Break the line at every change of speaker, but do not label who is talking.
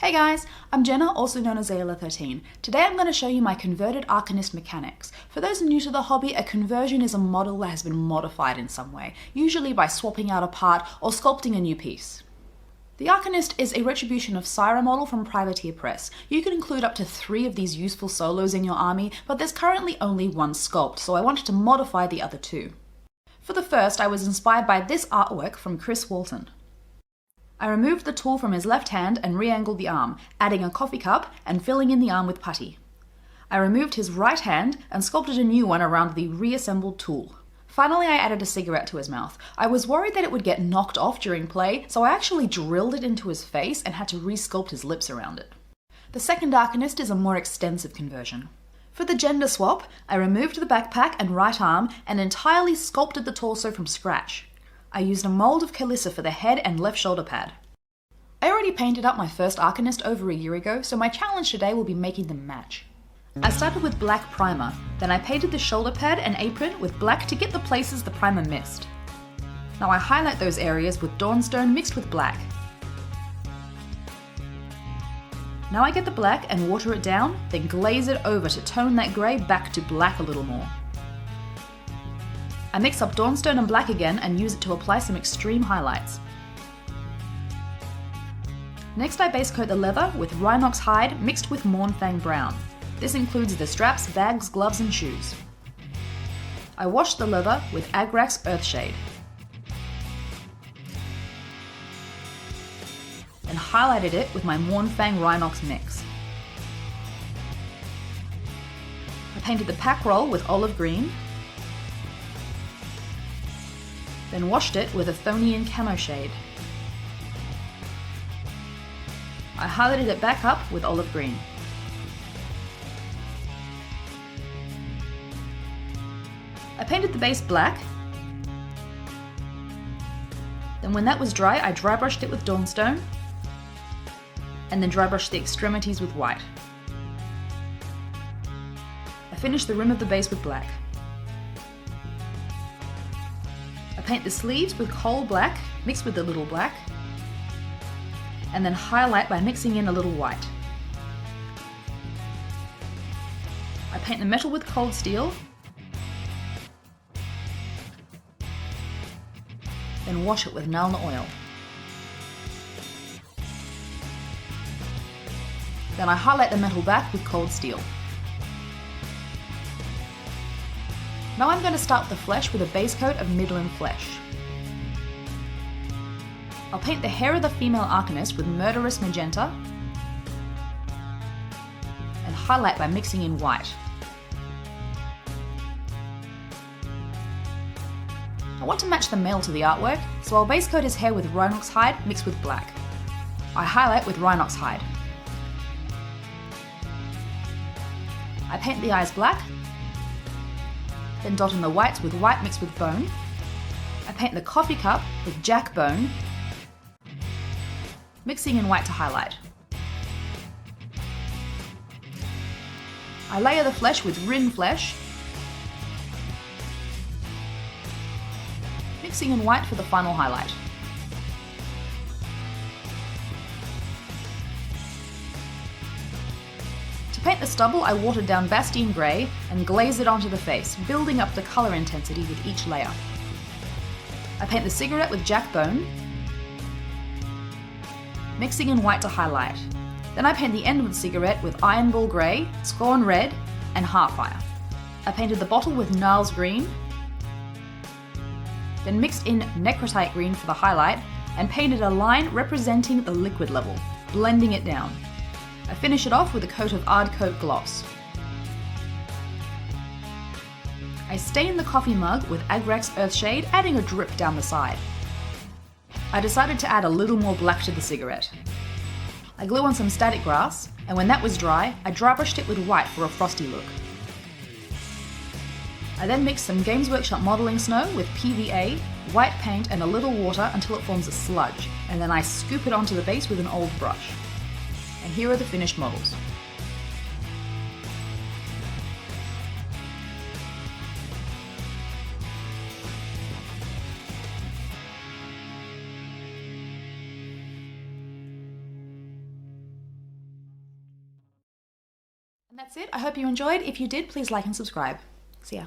Hey guys, I'm Jenna, also known as Ayla13. Today I'm going to show you my converted Arcanist Mechaniks. For those new to the hobby, a conversion is a model that has been modified in some way, usually by swapping out a part or sculpting a new piece. The Arcanist is a Retribution of Scyrah model from Privateer Press. You can include up to 3 of these useful solos in your army, but there's currently only one sculpt, so I wanted to modify the other 2. For the first, I was inspired by this artwork from Chris Walton. I removed the tool from his left hand and re-angled the arm, adding a coffee cup and filling in the arm with putty. I removed his right hand and sculpted a new one around the reassembled tool. Finally, I added a cigarette to his mouth. I was worried that it would get knocked off during play, so I actually drilled it into his face and had to re-sculpt his lips around it. The second Arcanist is a more extensive conversion. For the gender swap, I removed the backpack and right arm and entirely sculpted the torso from scratch. I used a mold of Calissa for the head and left shoulder pad. I already painted up my first Arcanist over a year ago, so my challenge today will be making them match. I started with black primer, then I painted the shoulder pad and apron with black to get the places the primer missed. Now I highlight those areas with Dawnstone mixed with black. Now I get the black and water it down, then glaze it over to tone that grey back to black a little more. I mix up Dawnstone and black again and use it to apply some extreme highlights. Next I base coat the leather with Rhinox hide mixed with Mournfang brown. This includes the straps, bags, gloves and shoes. I washed the leather with Agrax Earthshade and highlighted it with my Mournfang Rhinox mix. I painted the pack roll with olive green, then washed it with a Athonian camo shade. I highlighted it back up with olive green. I painted the base black. Then when that was dry, I dry brushed it with Dawnstone, and then dry brushed the extremities with white. I finished the rim of the base with black. I paint the sleeves with coal black mixed with a little black, and then highlight by mixing in a little white. I paint the metal with cold steel, then wash it with Nalna oil. Then I highlight the metal back with cold steel. Now I'm going to start the flesh with a base coat of Midland Flesh. I'll paint the hair of the female Arcanist with Murderous Magenta and highlight by mixing in white. I want to match the male to the artwork, so I'll base coat his hair with Rhinox hide mixed with black. I highlight with Rhinox hide. I paint the eyes black, then dot in the whites with white mixed with bone. I paint the coffee cup with Jack bone, mixing in white to highlight. I layer the flesh with Rin Flesh, mixing in white for the final highlight. To paint the stubble, I watered down Bastien Grey and glaze it onto the face, building up the colour intensity with each layer. I paint the cigarette with Jack bone, mixing in white to highlight. Then I paint the end of the cigarette with Iron Ball Grey, Scorn Red and Heartfire. I painted the bottle with Gnarls Green, then mixed in Necrotite Green for the highlight and painted a line representing the liquid level, blending it down. I finish it off with a coat of Ardcoat Gloss. I stain the coffee mug with Agrax Earthshade, adding a drip down the side. I decided to add a little more black to the cigarette. I glue on some static grass, and when that was dry, I dry brushed it with white for a frosty look. I then mixed some Games Workshop modelling snow with PVA, white paint and a little water until it forms a sludge, and then I scoop it onto the base with an old brush. And here are the finished models. And that's it. I hope you enjoyed. If you did, please like and subscribe. See ya.